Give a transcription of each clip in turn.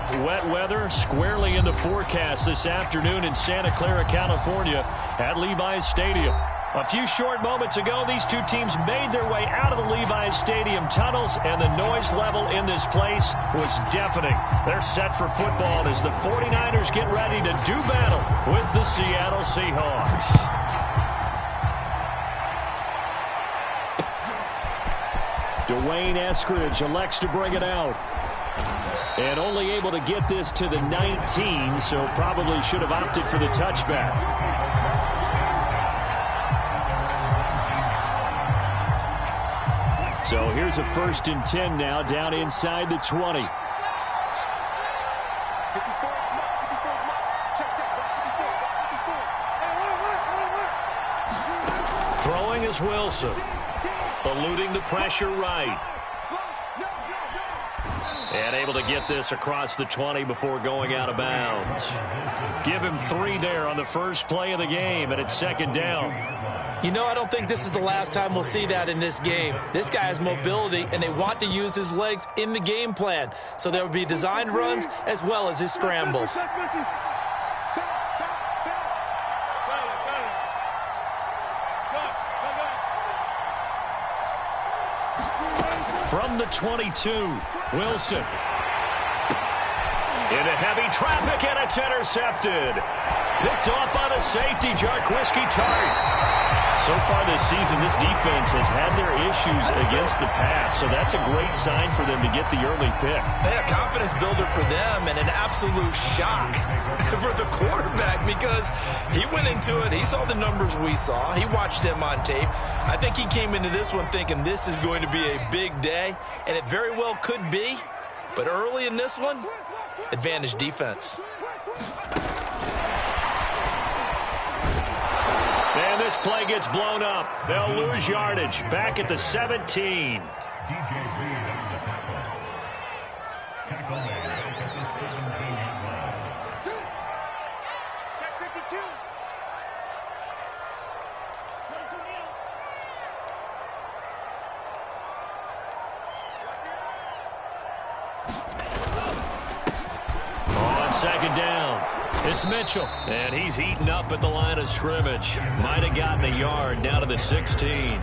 Wet weather squarely in the forecast this afternoon in Santa Clara, California at Levi's Stadium. A few short moments ago, these two teams made their way out of the Levi's Stadium tunnels, and the noise level in this place was deafening. They're set for football as the 49ers get ready to do battle with the Seattle Seahawks. Dwayne Eskridge elects to bring it out. And only able to get this to the 19, so probably should have opted for the touchback. So here's a 1st and 10 now, down inside the 20. Throwing is Wilson. Eluding the pressure right. And able to get this across the 20 before going out of bounds. Give him 3 there on the first play of the game, and it's 2nd down. You know, I don't think this is the last time we'll see that in this game. This guy has mobility, and they want to use his legs in the game plan. So there will be designed runs as well as his scrambles. From the 22, Wilson. Into heavy traffic, and it's intercepted. Picked off by the safety, Jarquiski Tart. So far this season, this defense has had their issues against the pass, so that's a great sign for them to get the early pick. A confidence builder for them and an absolute shock for the quarterback because he went into it. He saw the numbers we saw. He watched them on tape. I think he came into this one thinking this is going to be a big day, and it very well could be. But early in this one, advantage defense. And this play gets blown up. They'll lose yardage. Back at the 17. On 2nd down. It's Mitchell, and he's heating up at the line of scrimmage. Might have gotten a yard down to the 16.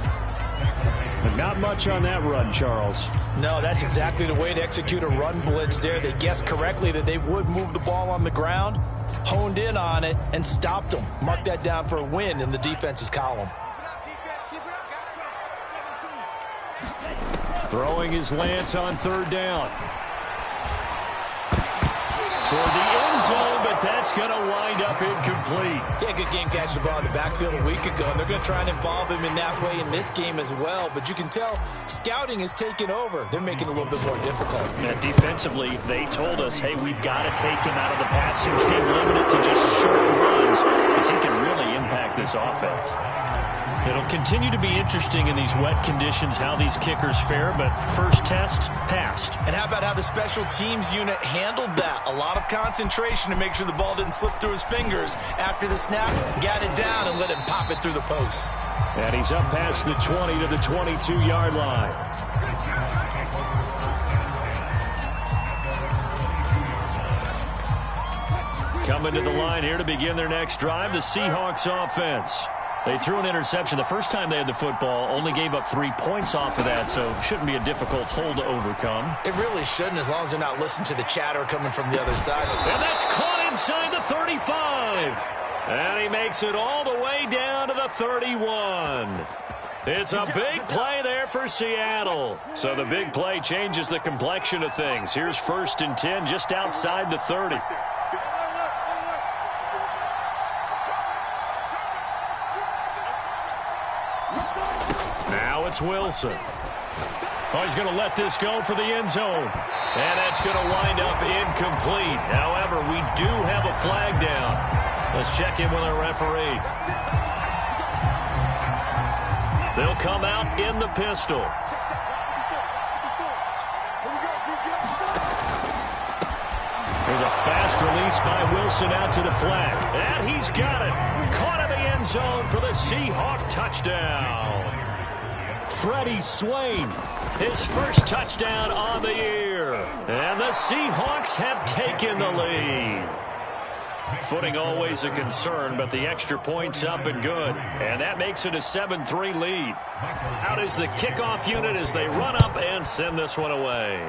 But not much on that run, Charles. No, that's exactly the way to execute a run blitz there. They guessed correctly that they would move the ball on the ground, honed in on it, and stopped them. Mark that down for a win in the defense's column. Throwing his Lance on 3rd down. Toward the end zone, but that's going to wind up incomplete. Yeah, good game catching the ball in the backfield a week ago, and they're going to try and involve him in that way in this game as well. But you can tell scouting is taking over. They're making it a little bit more difficult. And defensively, they told us, hey, we've got to take him out of the passing game, limited to just short runs, because he can really impact this offense. It'll continue to be interesting in these wet conditions how these kickers fare, but first test, passed. And how about how the special teams unit handled that? A lot of concentration to make sure the ball didn't slip through his fingers. After the snap, got it down and let him pop it through the posts. And he's up past the 20 to the 22-yard line. Coming to the line here to begin their next drive, the Seahawks offense. They threw an interception the first time they had the football, only gave up 3 points off of that, so shouldn't be a difficult hole to overcome. It really shouldn't, as long as they're not listening to the chatter coming from the other side. And that's caught inside the 35. And he makes it all the way down to the 31. It's a big play there for Seattle. So the big play changes the complexion of things. Here's 1st and 10 just outside the 30. Now it's Wilson. Oh, he's going to let this go for the end zone. And that's going to wind up incomplete. However, we do have a flag down. Let's check in with our referee. They'll come out in the pistol. There's a fast release by Wilson out to the flat. And he's got it. Caught in the end zone for the Seahawk touchdown. Freddie Swain. His first touchdown on the year. And the Seahawks have taken the lead. Footing always a concern, but the extra point's up and good. And that makes it a 7-3 lead. Out is the kickoff unit as they run up and send this one away.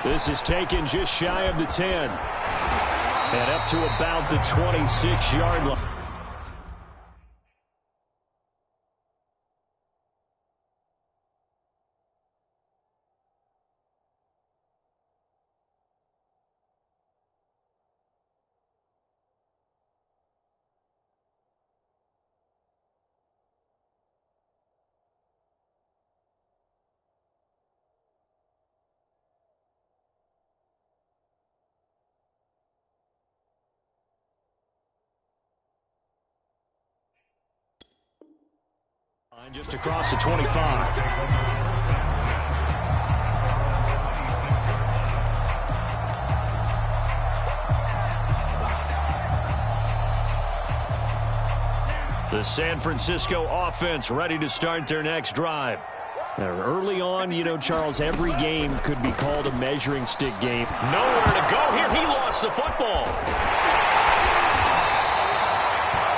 This is taken just shy of the 10. And up to about the 26-yard line. Just across the 25. The San Francisco offense ready to start their next drive. Early on, you know, Charles, every game could be called a measuring stick game. Nowhere to go here. He lost the football.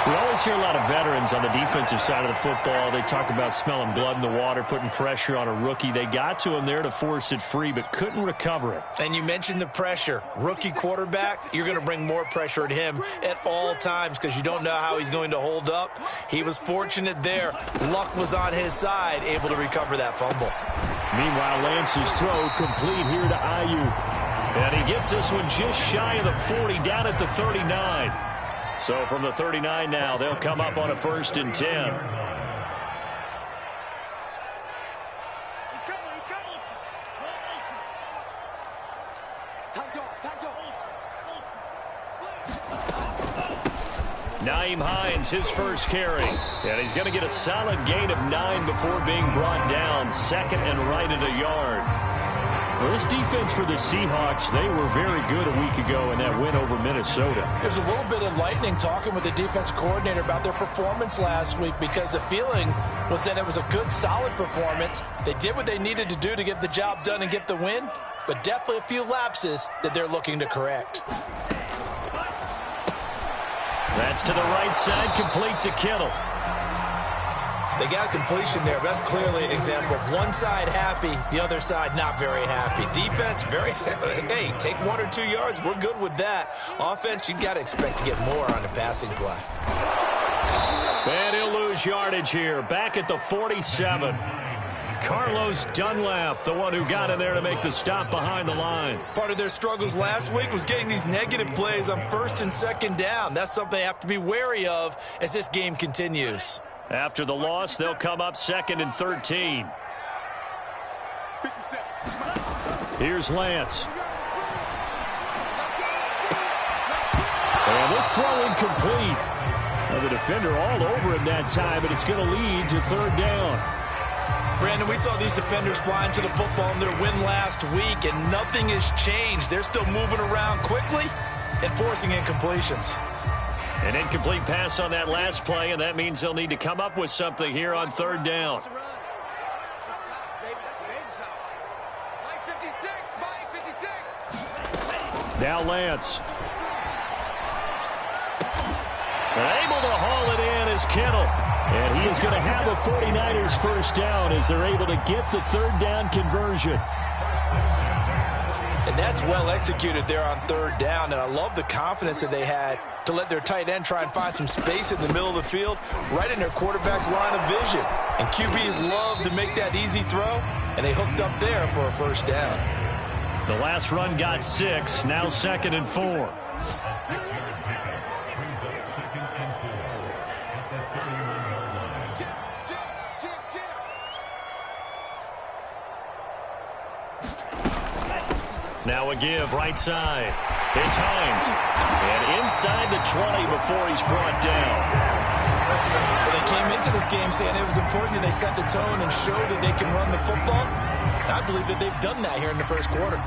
We always hear a lot of veterans on the defensive side of the football. They talk about smelling blood in the water, putting pressure on a rookie. They got to him there to force it free, but couldn't recover it. And you mentioned the pressure. Rookie quarterback, you're going to bring more pressure at him at all times because you don't know how he's going to hold up. He was fortunate there. Luck was on his side, able to recover that fumble. Meanwhile, Lance's throw complete here to Ayuk. And he gets this one just shy of the 40, down at the 39. So from the 39 now, they'll come up on a 1st and 10. Nyheim Hines, his first carry. And he's going to get a solid gain of 9 before being brought down. 2nd and right at a yard. Well, this defense for the Seahawks, they were very good a week ago in that win over Minnesota. There's a little bit enlightening talking with the defense coordinator about their performance last week because the feeling was that it was a good, solid performance. They did what they needed to do to get the job done and get the win, but definitely a few lapses that they're looking to correct. That's to the right side, complete to Kittle. They got completion there, but that's clearly an example of one side happy, the other side not very happy. Defense, very, hey, take 1 or 2 yards. We're good with that. Offense, you've got to expect to get more on the passing play. And he'll lose yardage here. Back at the 47. Carlos Dunlap, the one who got in there to make the stop behind the line. Part of their struggles last week was getting these negative plays on 1st and 2nd down. That's something they have to be wary of as this game continues. After the loss, they'll come up 2nd and 13. Here's Lance. And this throw incomplete. Now the defender all over him that time, but it's going to lead to 3rd down. Brandon, we saw these defenders flying to the football in their win last week, and nothing has changed. They're still moving around quickly and forcing incompletions. An incomplete pass on that last play, and that means they'll need to come up with something here on 3rd down. Now Lance. Able to haul it in is Kittle. And he is going to have a 49ers first down as they're able to get the 3rd down conversion. And that's well executed there on 3rd down, and I love the confidence that they had to let their tight end try and find some space in the middle of the field, right in their quarterback's line of vision. And QBs love to make that easy throw, and they hooked up there for a first down. The last run got 6, now 2nd and 4. Now a give, right side. It's Hines. And inside the 20 before he's brought down. Well, they came into this game saying it was important that they set the tone and show that they can run the football. And I believe that they've done that here in the first quarter.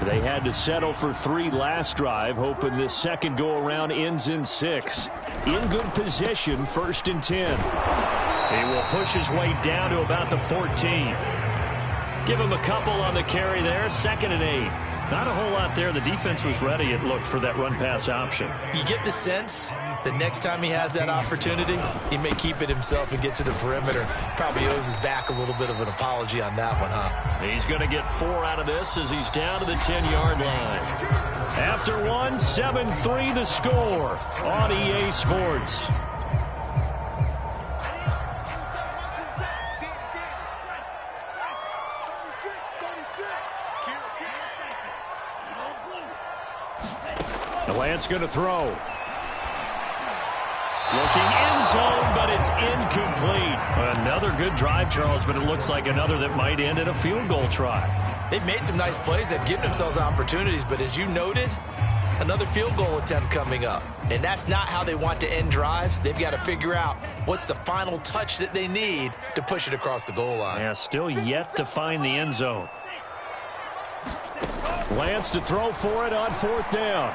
They had to settle for 3 last drive, hoping this second go-around ends in 6. In good position, 1st and 10. He will push his way down to about the 14. Give him a couple on the carry there. 2nd and 8. Not a whole lot there. The defense was ready, it looked, for that run-pass option. You get the sense that next time he has that opportunity, he may keep it himself and get to the perimeter. Probably owes his back a little bit of an apology on that one, huh? He's going to get 4 out of this as he's down to the 10-yard line. After one, 7-3 the score on EA Sports. Lance going to throw. Looking end zone, but it's incomplete. Another good drive, Charles, but it looks like another that might end in a field goal try. They've made some nice plays. They've given themselves opportunities, but as you noted, another field goal attempt coming up. And that's not how they want to end drives. They've got to figure out what's the final touch that they need to push it across the goal line. Yeah, still yet to find the end zone. Lance to throw for it on 4th down.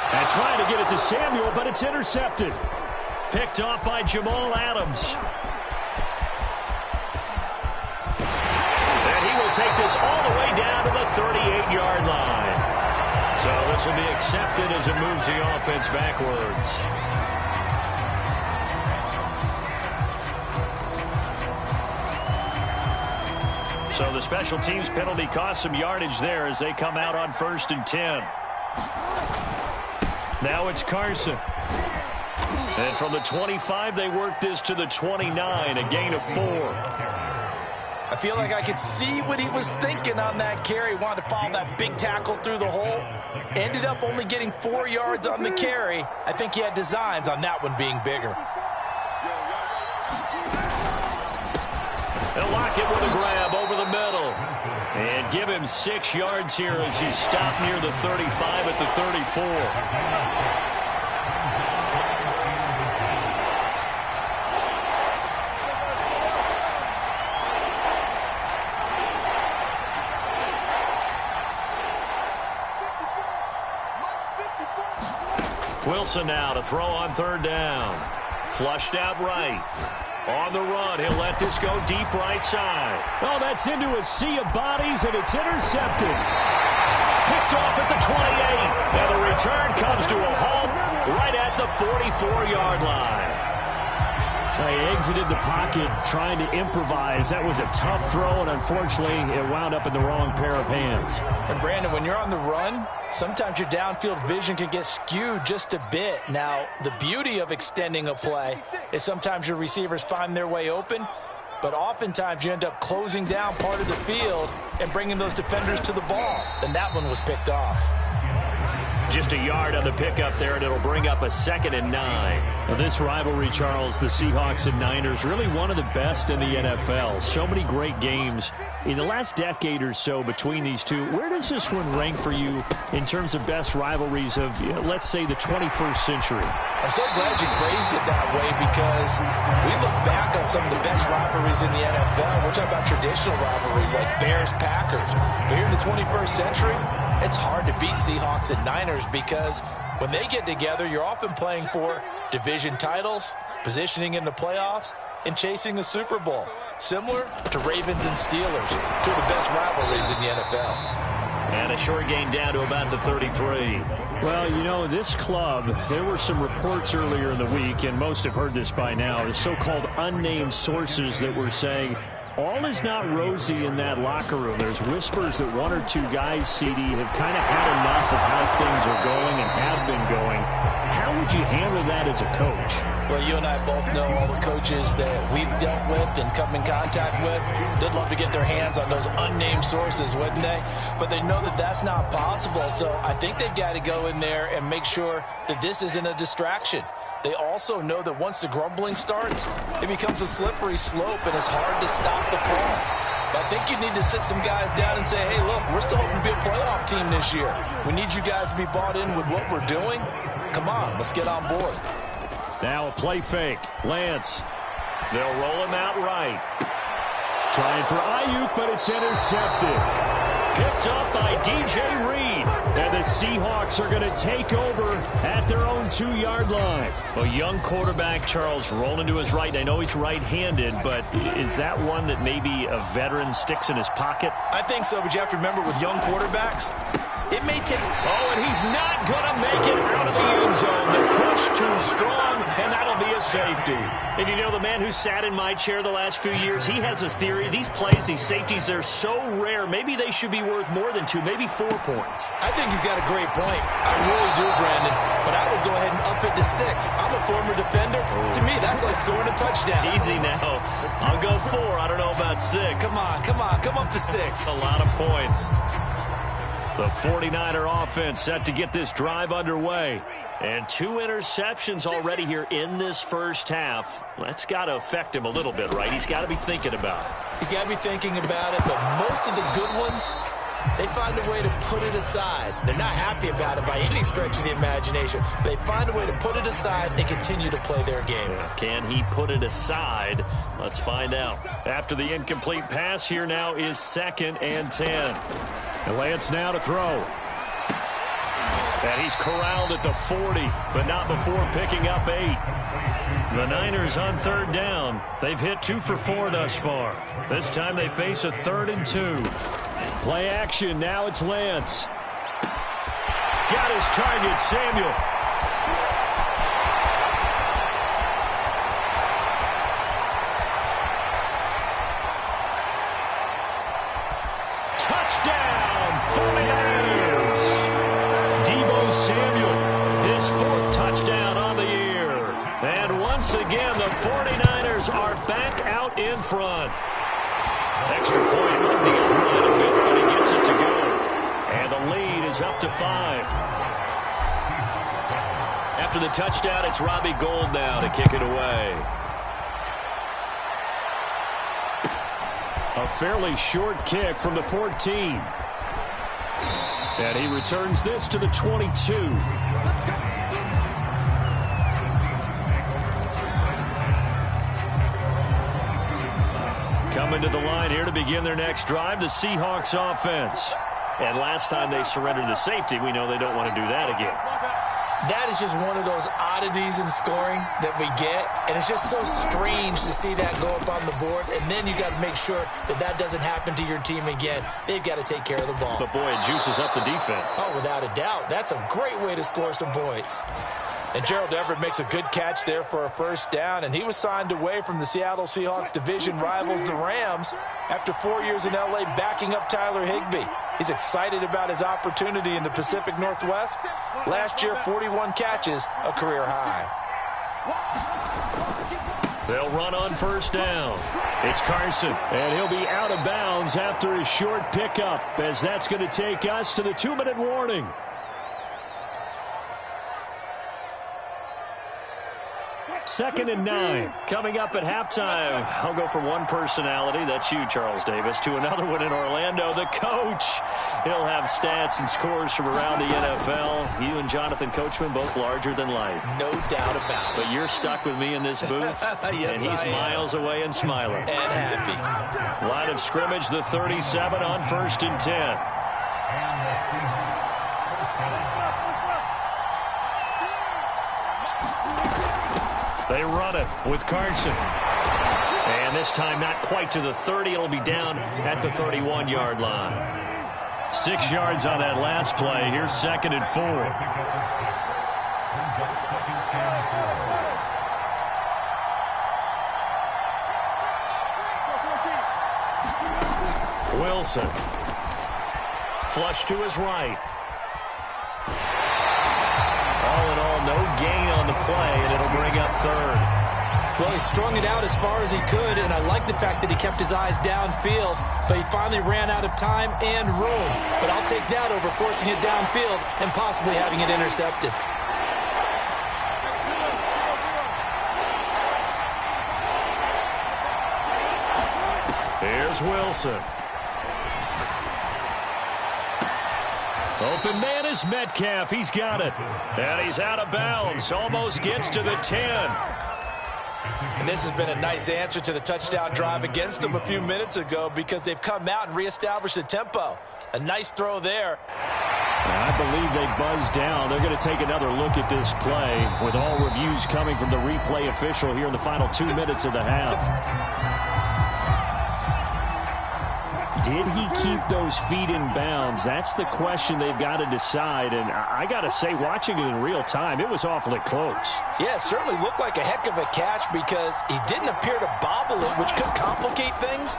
And trying to get it to Samuel, but it's intercepted. Picked off by Jamal Adams. And he will take this all the way down to the 38-yard line. So this will be accepted as it moves the offense backwards. So the special teams penalty cost some yardage there as they come out on 1st and 10. Now it's Carson. And from the 25, they work this to the 29, a gain of 4. I feel like I could see what he was thinking on that carry. Wanted to follow that big tackle through the hole. Ended up only getting 4 yards on the carry. I think he had designs on that one being bigger. They'll lock it with a grab over the middle. And give him 6 yards here as he's stopped near the 35 at the 34. Wilson now to throw on 3rd down. Flushed out right. On the run, he'll let this go deep right side. Oh, that's into a sea of bodies, and it's intercepted. Picked off at the 28. Now the return comes to a halt right at the 44-yard line. They exited the pocket trying to improvise. That was a tough throw, and unfortunately, it wound up in the wrong pair of hands. And Brandon, when you're on the run, sometimes your downfield vision can get skewed just a bit. Now, the beauty of extending a play is sometimes your receivers find their way open, but oftentimes you end up closing down part of the field and bringing those defenders to the ball. And that one was picked off. Just a yard on the pickup there, and it'll bring up a 2nd and 9. Now this rivalry, Charles, the Seahawks and Niners, really one of the best in the NFL. So many great games in the last decade or so between these two. Where does this one rank for you in terms of best rivalries of, let's say, the 21st century? I'm so glad you phrased it that way because we look back on some of the best rivalries in the NFL. We're talking about traditional rivalries like Bears-Packers. But here in the 21st century, it's hard to beat Seahawks and Niners because when they get together, you're often playing for division titles, positioning in the playoffs, and chasing the Super Bowl. Similar to Ravens and Steelers, two of the best rivalries in the NFL. And a short gain down to about the 33. Well, you know, this club, there were some reports earlier in the week, and most have heard this by now, the so-called unnamed sources that were saying all is not rosy in that locker room. There's whispers that 1 or 2 guys, CD, have kind of had enough of how things are going and have been going. How would you handle that as a coach? Well, you and I both know all the coaches that we've dealt with and come in contact with. They'd love to get their hands on those unnamed sources, wouldn't they? But they know that that's not possible, so I think they've got to go in there and make sure that this isn't a distraction. They also know that once the grumbling starts, it becomes a slippery slope and it's hard to stop the fall. But I think you need to sit some guys down and say, hey, look, we're still hoping to be a playoff team this year. We need you guys to be bought in with what we're doing. Come on, let's get on board. Now a play fake. Lance. They'll roll him out right. Trying for Ayuk, but it's intercepted. Picked up by DJ Reed. And the Seahawks are going to take over at their own 2-yard line. A young quarterback, Charles, rolling to his right. I know he's right-handed, but is that one that maybe a veteran sticks in his pocket? I think so, but you have to remember with young quarterbacks, it may take... Oh, and he's not going to make it out of the end zone. The push too strong, and that'll be a safety. And you know, the man who sat in my chair the last few years, he has a theory. These plays, these safeties, they're so rare. Maybe they should be worth more than 2, maybe 4 points. I think he's got a great point. I really do, Brandon. But I would go ahead and up it to 6. I'm a former defender. To me, that's like scoring a touchdown. Easy now. I'll go 4. I don't know about 6. Come on. Come up to 6. A lot of points. The 49er offense set to get this drive underway. And 2 interceptions already here in this first half. That's got to affect him a little bit, right? He's got to be thinking about it. He's got to be thinking about it, but most of the good ones, they find a way to put it aside. They're not happy about it by any stretch of the imagination. They find a way to put it aside and continue to play their game. Can he put it aside? Let's find out. After the incomplete pass, here now is 2nd and 10. And Lance now to throw. And he's corralled at the 40, but not before picking up 8. The Niners on 3rd down. They've hit 2 for 4 thus far. This time they face a 3rd and 2. Play action. Now it's Lance. Got his target, Samuel. Touchdown, 49ers. Deebo Samuel, his 4th touchdown on the year. And once again, the 49ers are back out in front. Extra point on the other line of it, but he gets it to go. And the lead is up to 5. After the touchdown, it's Robbie Gould now to kick it away. A fairly short kick from the 14. And he returns this to the 22. Coming to the line here to begin their next drive, the Seahawks offense. And last time they surrendered the safety, we know they don't want to do that again. That is just one of those oddities in scoring that we get, and it's just so strange to see that go up on the board, and then you got to make sure that that doesn't happen to your team again. They've got to take care of the ball. But boy, it juices up the defense. Oh, without a doubt. That's a great way to score some points. And Gerald Everett makes a good catch there for a 1st down, and he was signed away from the Seattle Seahawks division rivals, the Rams, after 4 years in L.A. backing up Tyler Higbee. He's excited about his opportunity in the Pacific Northwest. Last year, 41 catches, a career high. They'll run on 1st down. It's Carson, and he'll be out of bounds after his short pickup, as that's going to take us to the 2-minute warning. 2nd and 9. Coming up at halftime, I'll go from one personality, that's you, Charles Davis, to another one in Orlando, the coach. He'll have stats and scores from around the NFL. You and Jonathan Coachman, both larger than life. No doubt about it. But you're stuck with me in this booth, yes, and he's miles away and smiling. And happy. Line of scrimmage, the 37 on 1st and 10. They run it with Carson. And this time not quite to the 30. It'll be down at the 31-yard line. 6 yards on that last play. Here's 2nd and 4. Wilson. Flush to his right. All in all, no gain on the play, and it'll bring up 3rd. Well, he strung it out as far as he could, and I like the fact that he kept his eyes downfield, but he finally ran out of time and room. But I'll take that over forcing it downfield and possibly having it intercepted. Here's Wilson. Open man is Metcalf. He's got it. And he's out of bounds. Almost gets to the 10. And this has been a nice answer to the touchdown drive against them a few minutes ago, because they've come out and reestablished the tempo. A nice throw there. I believe they buzzed down. They're going to take another look at this play with all reviews coming from the replay official here in the final 2 minutes of the half. Did he keep those feet in bounds? That's the question they've got to decide. And I got to say, watching it in real time, it was awfully close. Yeah, it certainly looked like a heck of a catch because he didn't appear to bobble it, which could complicate things.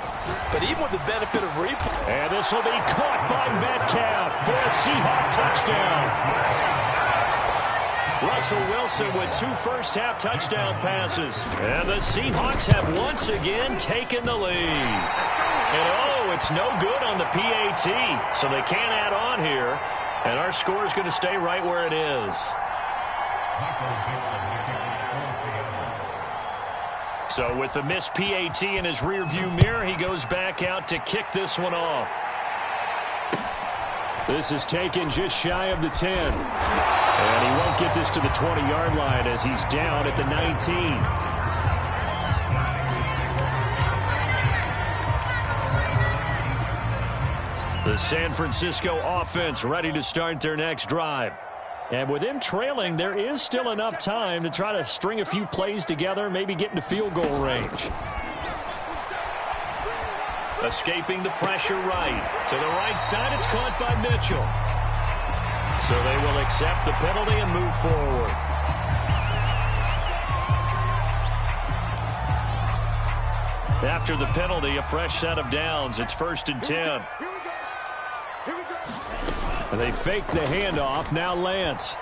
But even with the benefit of replay. And this will be caught by Metcalf for a Seahawk touchdown. Russell Wilson with 2 first-half touchdown passes. And the Seahawks have once again taken the lead. And, it's no good on the PAT, so they can't add on here. And our score is going to stay right where it is. So with the missed PAT in his rearview mirror, he goes back out to kick this one off. This is taken just shy of the 10. And he won't get this to the 20-yard line as he's down at the 19. The San Francisco offense ready to start their next drive. And with them trailing, there is still enough time to try to string a few plays together, maybe get into field goal range. Escaping the pressure right. To the right side, it's caught by Mitchell. So they will accept the penalty and move forward. After the penalty, a fresh set of downs. It's 1st and 10. They fake the handoff. Now Lance.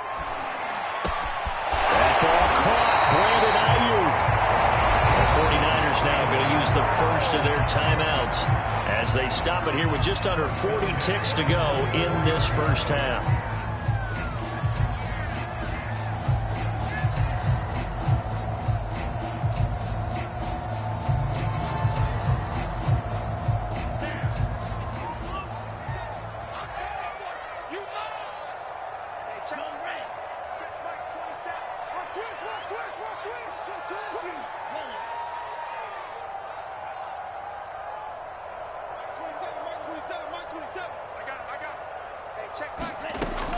That ball caught. Brandon Ayuk. The 49ers now going to use the first of their timeouts as they stop it here with just under 40 ticks to go in this first half.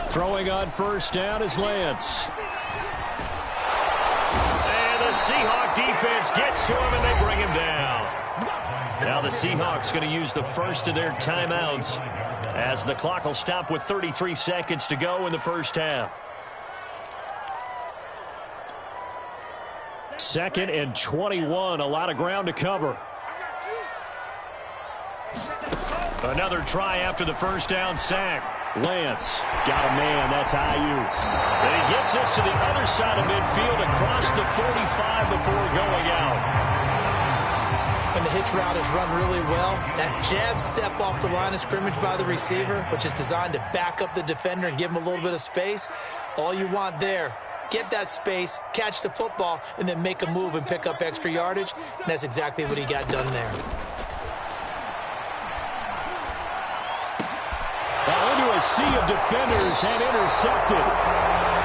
Throwing on first down is Lance. And the Seahawk defense gets to him, and they bring him down. Now the Seahawks going to use the first of their timeouts as the clock will stop with 33 seconds to go in the first half. 2nd and 21, a lot of ground to cover. Another try after the first down sack. Lance got a man. That's Ayuk. And he gets us to the other side of midfield across the 45 before going out. And the hitch route is run really well. That jab step off the line of scrimmage by the receiver, which is designed to back up the defender and give him a little bit of space. All you want there, get that space, catch the football, and then make a move and pick up extra yardage. And that's exactly what he got done there. Into a sea of defenders and intercepted.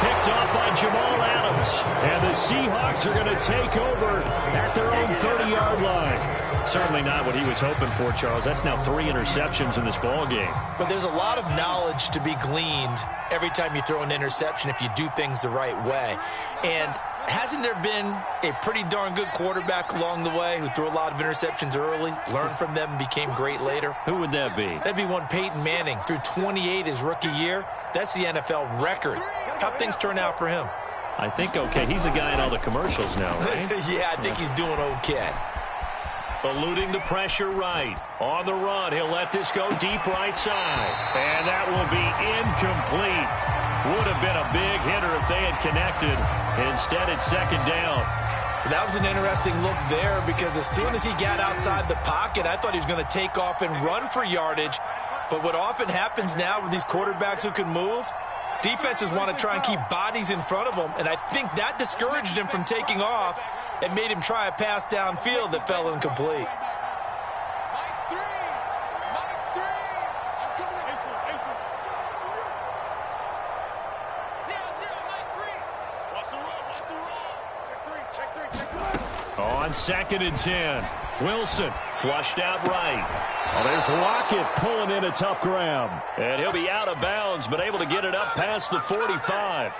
Picked off by Jamal Adams. And the Seahawks are going to take over at their own 30-yard line. Certainly not what he was hoping for, Charles. That's now 3 interceptions in this ball game. But there's a lot of knowledge to be gleaned every time you throw an interception if you do things the right way. And hasn't there been a pretty darn good quarterback along the way who threw a lot of interceptions early, learned from them, and became great later? Who would that be? That'd be one Peyton Manning. Threw 28 his rookie year. That's the NFL record. How'd things turn out for him? I think okay. He's a guy in all the commercials now, right? Yeah, I think he's doing okay. Eluding the pressure right. On the run, he'll let this go deep right side. And that will be incomplete. Would have been a big hitter if they had connected. Instead, it's 2nd down. That was an interesting look there because as soon as he got outside the pocket, I thought he was going to take off and run for yardage. But what often happens now with these quarterbacks who can move, defenses want to try and keep bodies in front of them. And I think that discouraged him from taking off and made him try a pass downfield that fell incomplete. On 2nd and 10. Wilson flushed out right. Oh, there's Lockett pulling in a tough grab. And he'll be out of bounds, but able to get it up past the 45.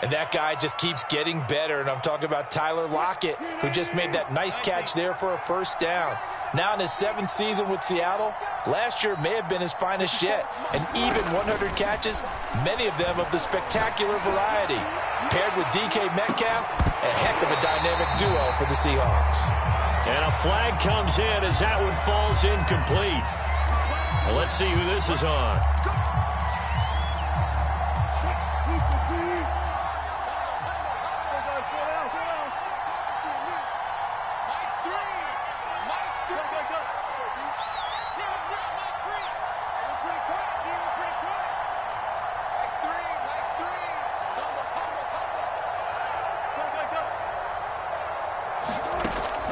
And that guy just keeps getting better. And I'm talking about Tyler Lockett, who just made that nice catch there for a first down. Now in his 7th season with Seattle, last year may have been his finest yet. And even 100 catches, many of them of the spectacular variety. Paired with DK Metcalf, a heck of a dynamic duo for the Seahawks. And a flag comes in as that one falls incomplete. Well, let's see who this is on.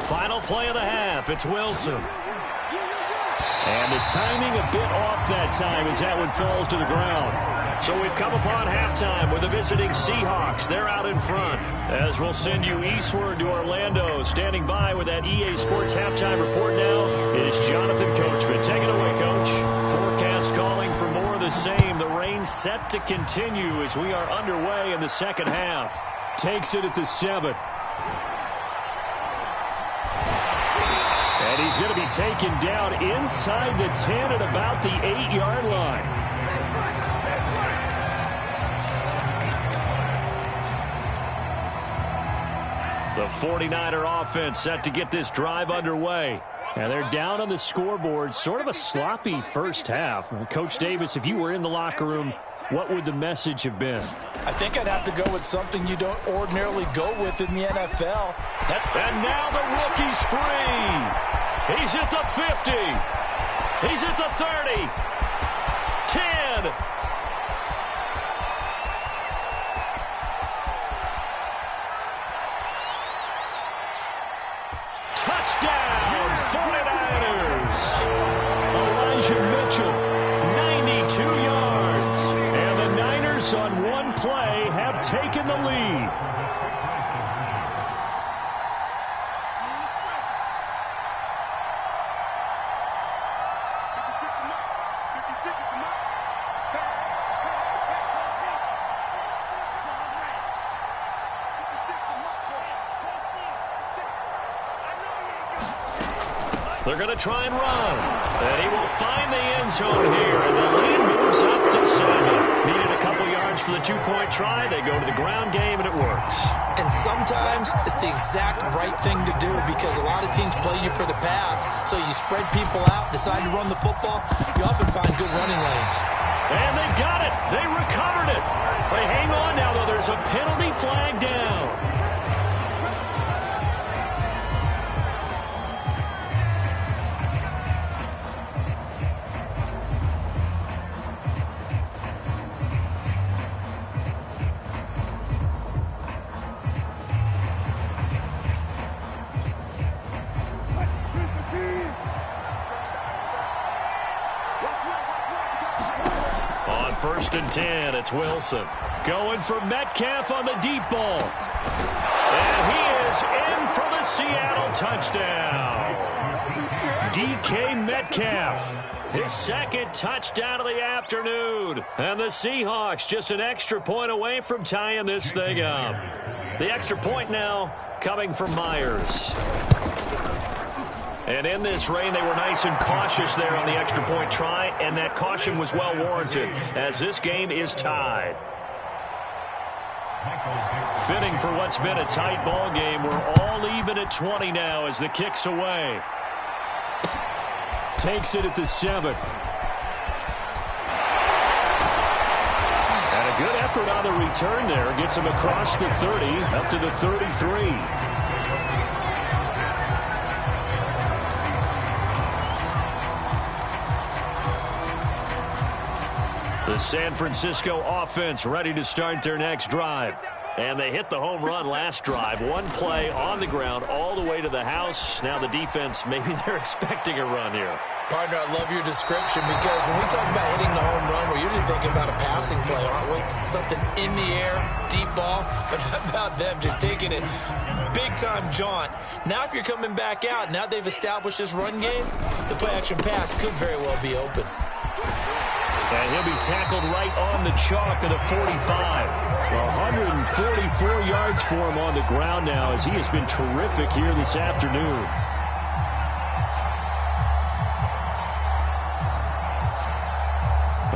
Final play of the half. It's Wilson. And the timing a bit off that time as that one falls to the ground. So we've come upon halftime with the visiting Seahawks. They're out in front. As we'll send you eastward to Orlando. Standing by with that EA Sports halftime report now is Jonathan Coachman. Take it away, Coach. Forecast calling for more of the same. The rain set to continue as we are underway in the second half. Takes it at the 7. And he's going to be taken down inside the 10 at about the 8-yard line. The 49er offense set to get this drive underway. And they're down on the scoreboard. Sort of a sloppy first half. Coach Davis, if you were in the locker room, what would the message have been? I think I'd have to go with something you don't ordinarily go with in the NFL. And now the rookie's free. He's at the 50. He's at the 30. 10. Touchdown, 49ers. Elijah Mitchell, 92 yards. And the Niners on one play have taken the lead. They're going to try and run. And he will find the end zone here. And the lead moves up to 7. Needed a couple yards for the 2-point try. They go to the ground game, and it works. And sometimes it's the exact right thing to do because a lot of teams play you for the pass. So you spread people out, decide to run the football. You often find good running lanes. And they got it. They recovered it. They hang on now, though. There's a penalty flag down. First and 10, it's Wilson. Going for Metcalf on the deep ball. And he is in for the Seattle touchdown. DK Metcalf, his second touchdown of the afternoon. And the Seahawks just an extra point away from tying this thing up. The extra point now coming from Myers. And in this rain, they were nice and cautious there on the extra point try, and that caution was well warranted as this game is tied. Fitting for what's been a tight ball game. We're all even at 20 now as the kick's away. Takes it at the 7. And a good effort on the return there. Gets him across the 30, up to the 33. The San Francisco offense ready to start their next drive. And they hit the home run last drive. One play on the ground all the way to the house. Now the defense, maybe they're expecting a run here. Partner, I love your description because when we talk about hitting the home run, we're usually thinking about a passing play, aren't we? Something in the air, deep ball. But how about them just taking it big-time jaunt? Now if you're coming back out, now they've established this run game, the play-action pass could very well be open. And he'll be tackled right on the chalk of the 45. 144 yards for him on the ground now as he has been terrific here this afternoon.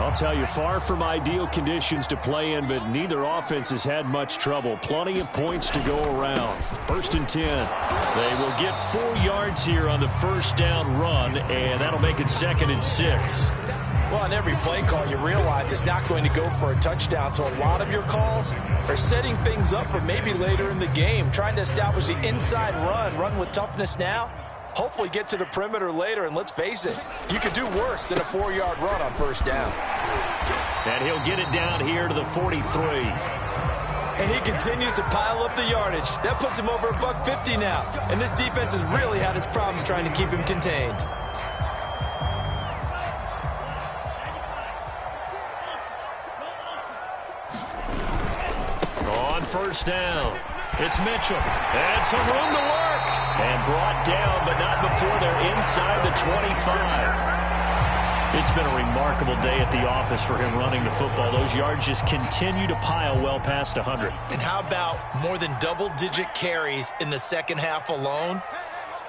I'll tell you, far from ideal conditions to play in, but neither offense has had much trouble. Plenty of points to go around. 1st and 10. They will get 4 yards here on the first down run, and that'll make it 2nd and 6. Well, on every play call, you realize it's not going to go for a touchdown. So a lot of your calls are setting things up for maybe later in the game, trying to establish the inside run with toughness now. Hopefully get to the perimeter later, and let's face it, you could do worse than a 4-yard run on first down. And he'll get it down here to the 43. And he continues to pile up the yardage. That puts him over $150 now. And this defense has really had its problems trying to keep him contained. On first down, it's Mitchell. And some room to work. And brought down, but not before they're inside the 25. It's been a remarkable day at the office for him running the football. Those yards just continue to pile well past 100. And how about more than double-digit carries in the second half alone?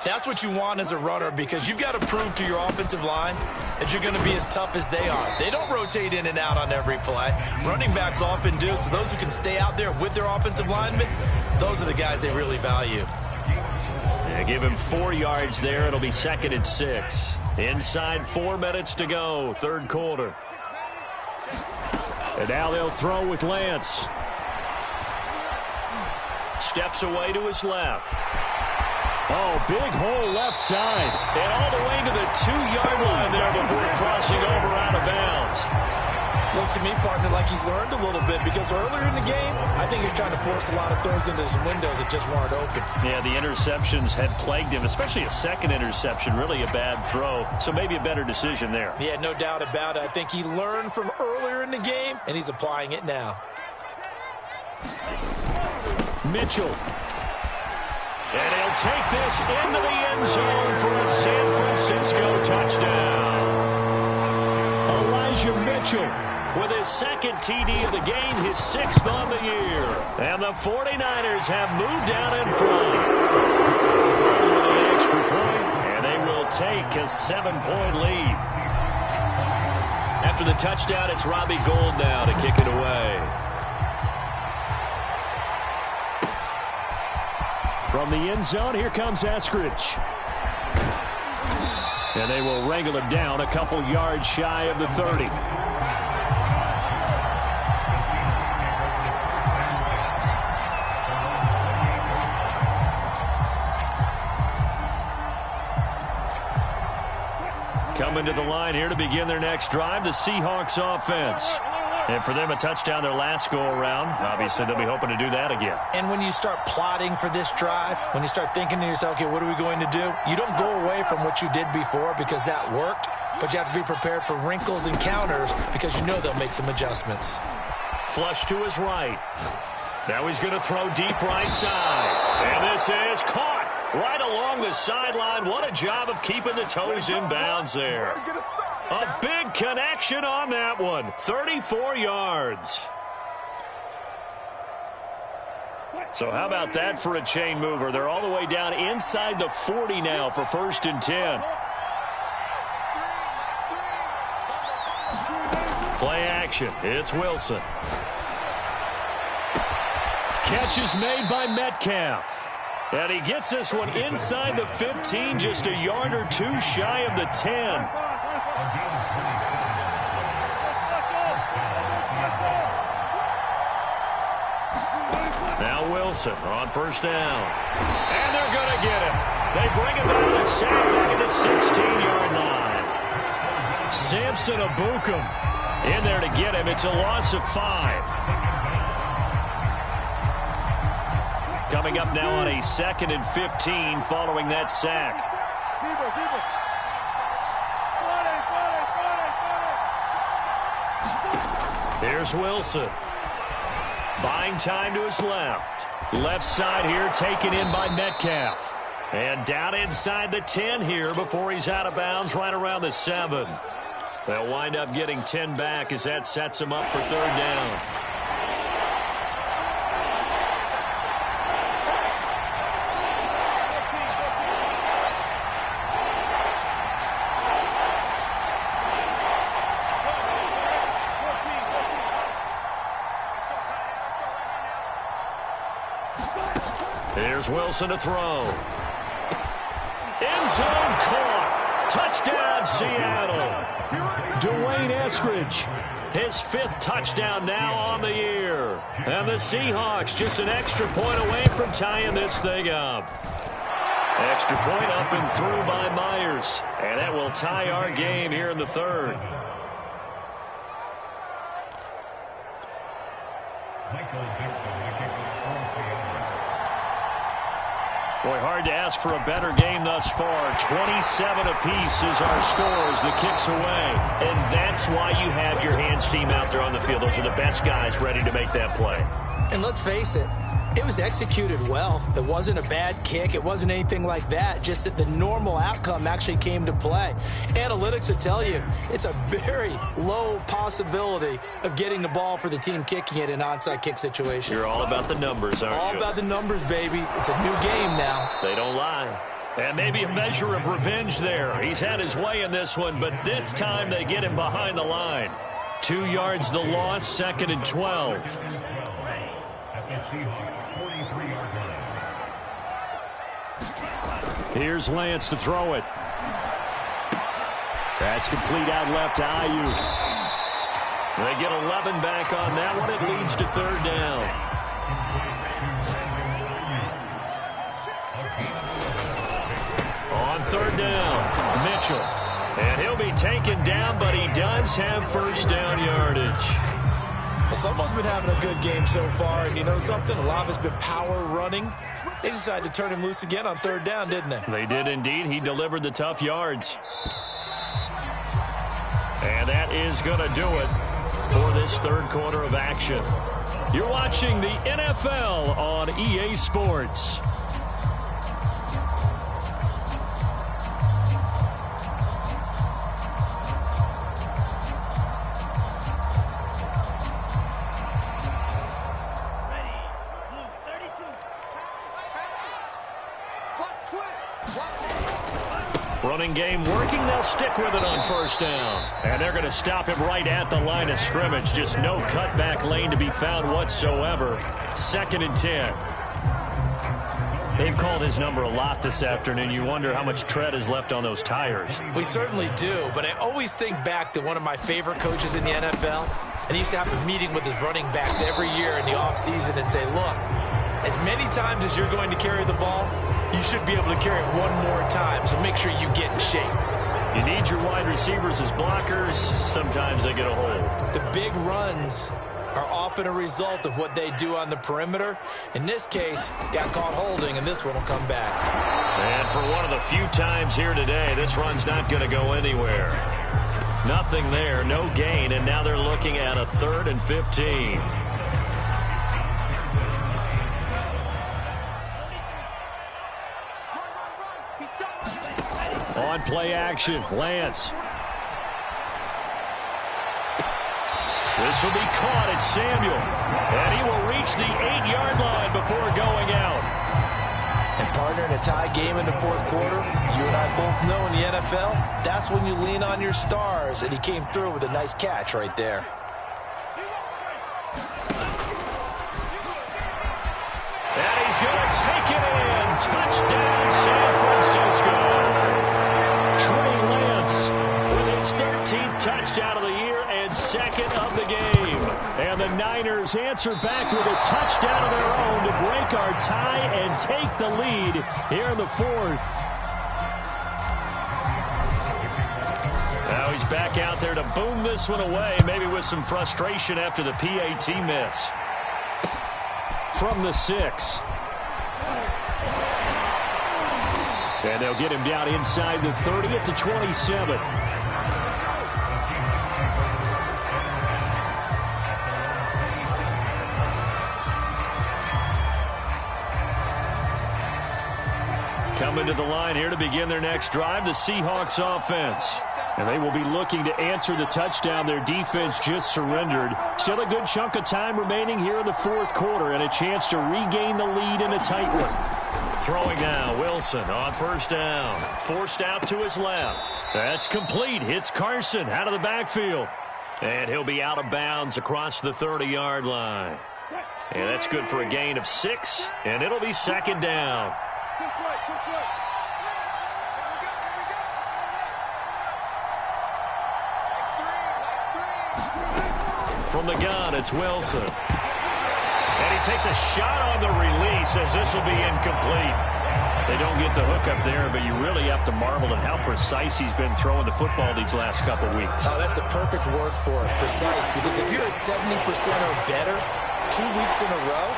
That's what you want as a runner because you've got to prove to your offensive line that you're going to be as tough as they are. They don't rotate in and out on every play. Running backs often do, so those who can stay out there with their offensive linemen, those are the guys they really value. Yeah, give him 4 yards there. It'll be 2nd and 6. Inside 4 minutes to go, 3rd quarter. And now they'll throw with Lance. Steps away to his left. Oh, big hole left side. And all the way to the 2-yard line there before crossing over out of bounds. Looks to me, partner, like he's learned a little bit because earlier in the game, I think he's trying to force a lot of throws into some windows that just weren't open. Yeah, the interceptions had plagued him, especially a second interception, really a bad throw. So maybe a better decision there. Yeah, no doubt about it. I think he learned from earlier in the game, and he's applying it now. Mitchell. And he'll take this into the end zone for a San Francisco touchdown. Elijah Mitchell with his 2nd TD of the game, his 6th on the year. And the 49ers have moved down in front. With an extra point, and they will take a 7-point lead. After the touchdown, it's Robbie Gould now to kick it away. From the end zone, here comes Eskridge. And they will wrangle him down a couple yards shy of the 30. Coming to the line here to begin their next drive, the Seahawks offense. And for them, a touchdown their last go-around. Obviously, they'll be hoping to do that again. And when you start plotting for this drive, when you start thinking to yourself, okay, what are we going to do? You don't go away from what you did before because that worked, but you have to be prepared for wrinkles and counters because you know they'll make some adjustments. Flush to his right. Now he's going to throw deep right side. And this is caught right along the sideline. What a job of keeping the toes in bounds there. A big connection on that one. 34 yards. So how about that for a chain mover? They're all the way down inside the 40 now for 1st and 10. Play action. It's Wilson. Catch is made by Metcalf. And he gets this one inside the 15, just a yard or two shy of the 10. Now Wilson on first down. And they're going to get him. They bring him down to sack back at the 16-yard line. Samson Abukum in there to get him. It's a loss of 5. Coming up now on a 2nd and 15 following that sack. Here's Wilson. Buying time to his left. Left side here taken in by Metcalf. And down inside the 10 here before he's out of bounds right around the 7. They'll wind up getting 10 back as that sets him up for 3rd down. Here's Wilson to throw. End zone caught. Touchdown, Seattle. Dwayne Eskridge, his 5th touchdown now on the year. And the Seahawks just an extra point away from tying this thing up. Extra point up and through by Myers. And that will tie our game here in the 3rd. Boy, hard to ask for a better game thus far. 27 apiece is our scores. The kicks away. And that's why you have your hands team out there on the field. Those are the best guys ready to make that play. And let's face it, it was executed well. It wasn't a bad kick. It wasn't anything like that. Just that the normal outcome actually came to play. Analytics will tell you it's a very low possibility of getting the ball for the team kicking it in an onside kick situation. You're all about the numbers, aren't you? All about the numbers, baby. It's a new game now. They don't lie. And maybe a measure of revenge there. He's had his way in this one, but this time they get him behind the line. 2 yards the loss, 2nd and 12. Here's Lance to throw it. That's complete out left to Ayuk. They get 11 back on that one. It leads to 3rd down. On 3rd down, Mitchell. And he'll be taken down, but he does have 1st down yardage. Well, someone's been having a good game so far, and you know something? A lot of it's been power running. They decided to turn him loose again on 3rd down, didn't they? They did indeed. He delivered the tough yards. And that is going to do it for this 3rd quarter of action. You're watching the NFL on EA Sports. Running game working. They'll stick with it on 1st down. And they're going to stop him right at the line of scrimmage. Just no cutback lane to be found whatsoever. 2nd and 10. They've called his number a lot this afternoon. You wonder how much tread is left on those tires. We certainly do, but I always think back to one of my favorite coaches in the NFL. And he used to have a meeting with his running backs every year in the offseason and say, look, as many times as you're going to carry the ball, you should be able to carry it one more time, so make sure you get in shape. You need your wide receivers as blockers. Sometimes they get a hold. The big runs are often a result of what they do on the perimeter. In this case, got caught holding, and this one will come back. And for one of the few times here today, this run's not going to go anywhere. Nothing there, no gain, and now they're looking at a 3rd and 15. On play action, Lance. This will be caught at Samuel. And he will reach the 8-yard line before going out. And partner, in a tie game in the 4th quarter, you and I both know in the NFL, that's when you lean on your stars. And he came through with a nice catch right there. And he's going to take it in. Touchdown, San Francisco. His 13th touchdown of the year and 2nd of the game. And the Niners answer back with a touchdown of their own to break our tie and take the lead here in the 4th. Now he's back out there to boom this one away, maybe with some frustration after the PAT miss. From the 6. And they'll get him down inside the 30 at the 27. Coming to the line here to begin their next drive, the Seahawks offense. And they will be looking to answer the touchdown their defense just surrendered. Still a good chunk of time remaining here in the fourth quarter and a chance to regain the lead in a tight one. Throwing now, Wilson on first down. Forced out to his left. That's complete. Hits Carson out of the backfield. And he'll be out of bounds across the 30-yard line. And that's good for a gain of 6. And it'll be second down. From the gun, it's Wilson. And he takes a shot on the release as this will be incomplete. They don't get the hook up there, but you really have to marvel at how precise he's been throwing the football these last couple weeks. Oh, that's a perfect word for it, precise. Because if you're at 70% or better 2 weeks in a row,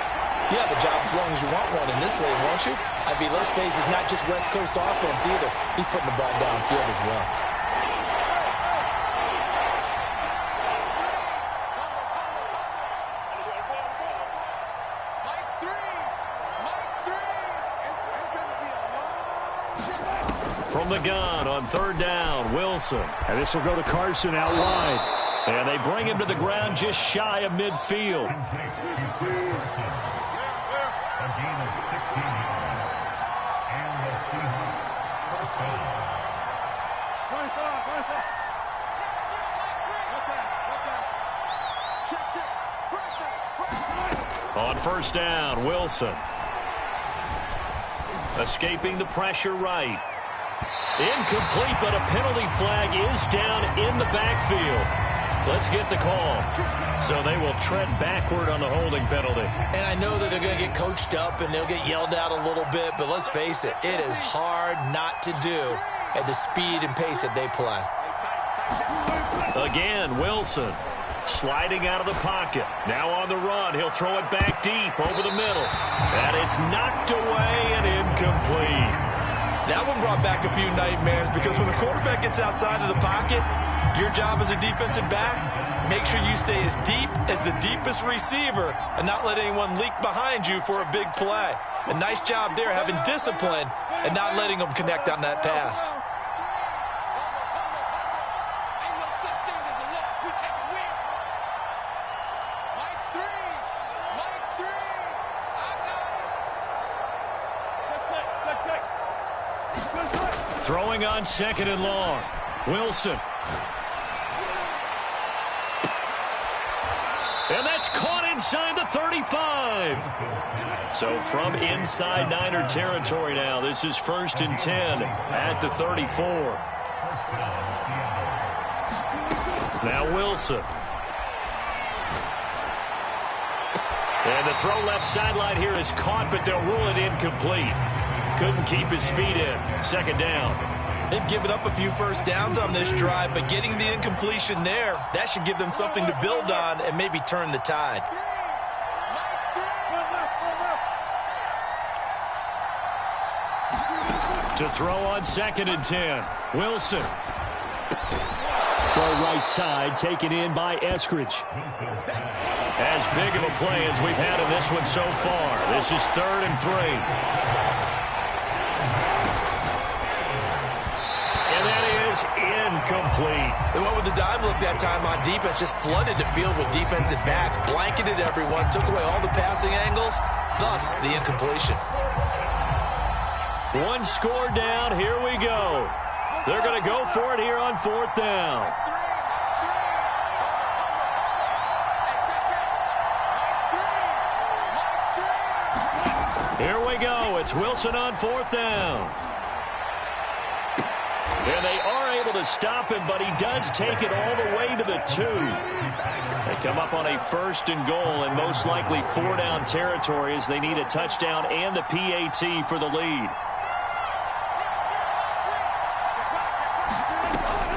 you have a job as long as you want one in this league, won't you? I mean, let's face it, it's not just West Coast offense either. He's putting the ball downfield as well. From the gun on third down, Wilson. And this will go to Carson out wide. And they bring him to the ground just shy of midfield. On first down, Wilson. Escaping the pressure right. Incomplete, but a penalty flag is down in the backfield. Let's get the call. So they will tread backward on the holding penalty. And I know that they're going to get coached up and they'll get yelled out a little bit, but let's face it, it is hard not to do at the speed and pace that they play. Again, Wilson sliding out of the pocket. Now on the run, he'll throw it back deep over the middle. And it's knocked away and incomplete. That one brought back a few nightmares because when the quarterback gets outside of the pocket, your job as a defensive back, make sure you stay as deep as the deepest receiver and not let anyone leak behind you for a big play. A nice job there having discipline and not letting them connect on that pass. Throwing on second and long. Wilson. And that's caught inside the 35. So from inside Niner territory now, this is 1st and 10 at the 34. Now Wilson. And the throw left sideline here is caught, but they'll rule it incomplete. Couldn't keep his feet in. Second down. They've given up a few first downs on this drive, but getting the incompletion there, that should give them something to build on and maybe turn the tide. To throw on 2nd and 10. Wilson. Throw right side, taken in by Eskridge. As big of a play as we've had in this one so far. This is 3rd and 3. Incomplete. They went with the dime look that time on defense, just flooded the field with defensive backs, blanketed everyone, took away all the passing angles, thus the incompletion. One score down, here we go. They're going to go for it here on 4th down. Here we go, it's Wilson on 4th down. And they are able to stop him, but he does take it all the way to the 2. They come up on a 1st and goal and most likely 4-down territory as they need a touchdown and the PAT for the lead.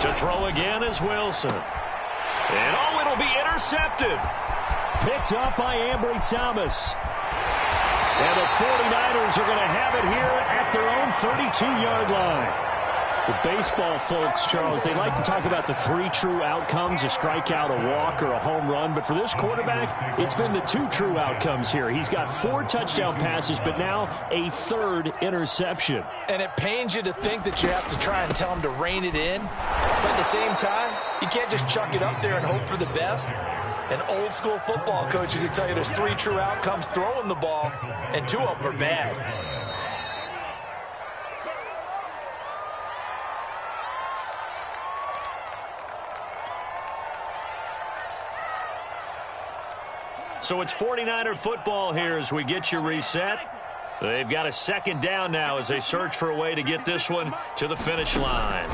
To throw again is Wilson. And oh, it'll be intercepted. Picked up by Ambry Thomas. And the 49ers are going to have it here at their own 32-yard line. The baseball folks, Charles, they like to talk about the 3 true outcomes, a strikeout, a walk, or a home run. But for this quarterback, it's been the 2 true outcomes here. He's got 4 touchdown passes, but now a 3rd interception. And it pains you to think that you have to try and tell him to rein it in. But at the same time, you can't just chuck it up there and hope for the best. And old school football coaches will tell you there's 3 true outcomes throwing the ball, and 2 of them are bad. So it's 49er football here as we get you reset. They've got a 2nd down now as they search for a way to get this one to the finish line.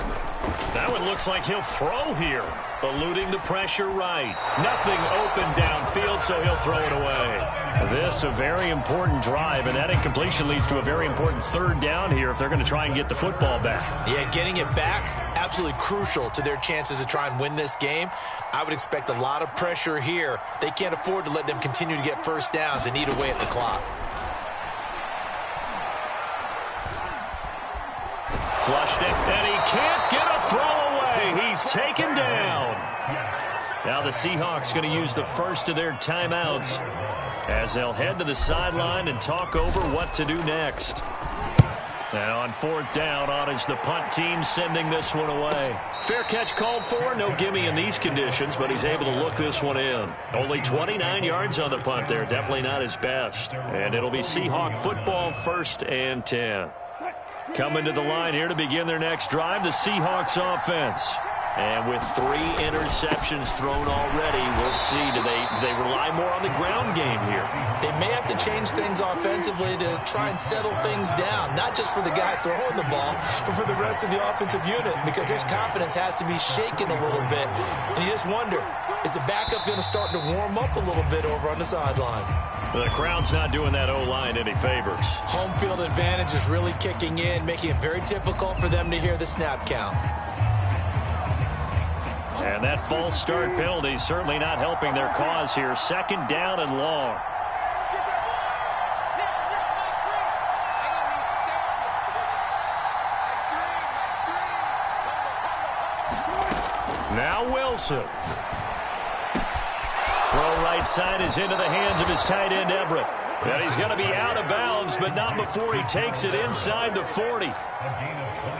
That one looks like he'll throw here, eluding the pressure right. Nothing open downfield, so he'll throw it away. This a very important drive, and that incompletion leads to a very important 3rd down here if they're going to try and get the football back. Yeah, getting it back, absolutely crucial to their chances to try and win this game. I would expect a lot of pressure here. They can't afford to let them continue to get 1st downs and eat away at the clock. Flushed it, and he can't get a throw away. He's taken down. Now the Seahawks going to use the first of their timeouts as they'll head to the sideline and talk over what to do next. Now on 4th down, on is the punt team sending this one away. Fair catch called for, no gimme in these conditions, but he's able to look this one in. Only 29 yards on the punt there, definitely not his best. And it'll be Seahawk football, 1st and 10. Coming to the line here to begin their next drive, the Seahawks offense. And with 3 interceptions thrown already, we'll see. Do they rely more on the ground game here? They may have to change things offensively to try and settle things down, not just for the guy throwing the ball, but for the rest of the offensive unit, because his confidence has to be shaken a little bit. And you just wonder, is the backup going to start to warm up a little bit over on the sideline? The crowd's not doing that O-line any favors. Home field advantage is really kicking in, making it very difficult for them to hear the snap count. And that false start penalty certainly not helping their cause here. 2nd down and long. Now Wilson. Throw right side is into the hands of his tight end, Everett. And he's going to be out of bounds, but not before he takes it inside the 40.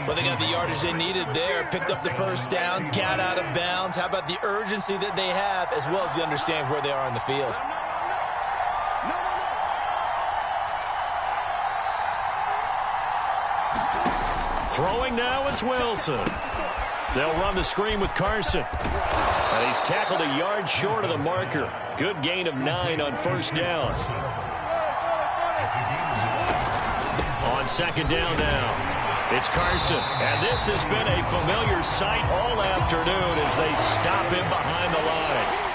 Well, they got the yardage they needed there. Picked up the 1st down, got out of bounds. How about the urgency that they have, as well as the understand where they are on the field? Throwing now is Wilson. They'll run the screen with Carson. And he's tackled a yard short of the marker. Good gain of 9 on 1st down. On 2nd down now, it's Carson. And this has been a familiar sight all afternoon as they stop him behind the line.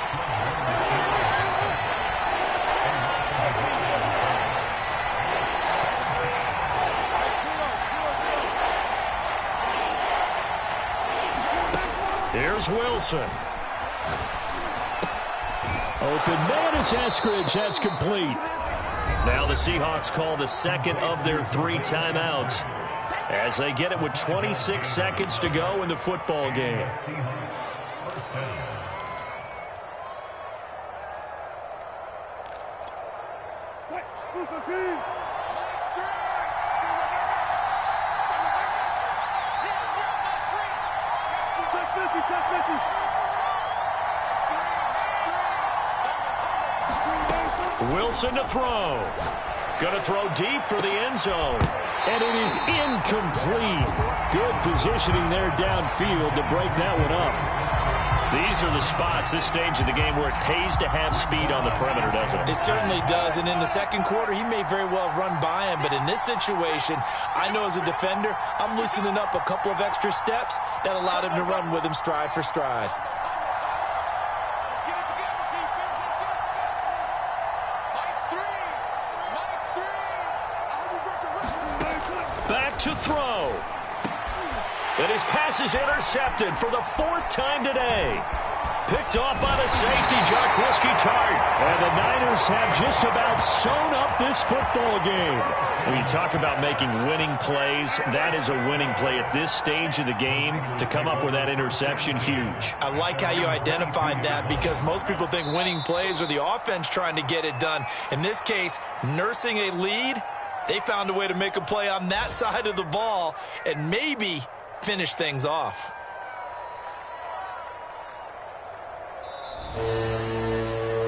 Here's Wilson. Open man is Eskridge. That's complete. Now the Seahawks call the 2nd of their 3 timeouts as they get it with 26 seconds to go in the football game. Wilson to throw. Going to throw deep for the end zone. And it is incomplete. Good positioning there downfield to break that one up. These are the spots, this stage of the game, where it pays to have speed on the perimeter, doesn't it? It certainly does. And in the 2nd quarter, he may very well run by him. But in this situation, I know as a defender, I'm loosening up a couple of extra steps that allowed him to run with him stride for stride. Back to throw. And his pass is intercepted for the 4th time today. Picked off by the safety, GG2. And the Niners have just about sewn up this football game. When you talk about making winning plays, that is a winning play at this stage of the game. To come up with that interception, huge. I like how you identified that because most people think winning plays are the offense trying to get it done. In this case, nursing a lead, they found a way to make a play on that side of the ball and maybe finish things off.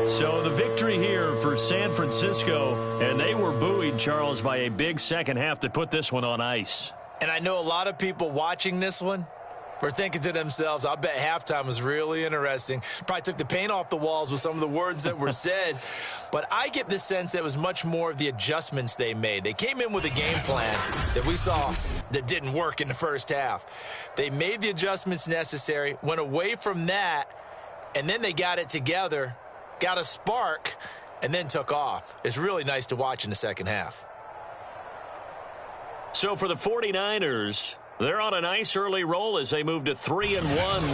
So the victory here for San Francisco, and they were buoyed, Charles, by a big second half to put this one on ice. And I know a lot of people watching this one were thinking to themselves, I bet halftime was really interesting. Probably took the paint off the walls with some of the words that were said. But I get the sense that it was much more of the adjustments they made. They came in with a game plan that we saw that didn't work in the first half. They made the adjustments necessary, went away from that, and then they got it together, got a spark, and then took off. It's really nice to watch in the second half. So for the 49ers, they're on a nice early roll as they move to 3-1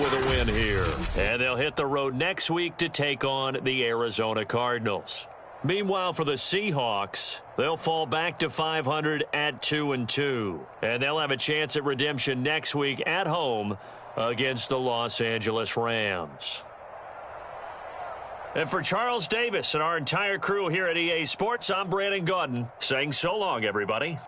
with a win here. And they'll hit the road next week to take on the Arizona Cardinals. Meanwhile, for the Seahawks, they'll fall back to 500 at 2-2. And they'll have a chance at redemption next week at home against the Los Angeles Rams. And for Charles Davis and our entire crew here at EA Sports, I'm Brandon Gaudin saying so long, everybody.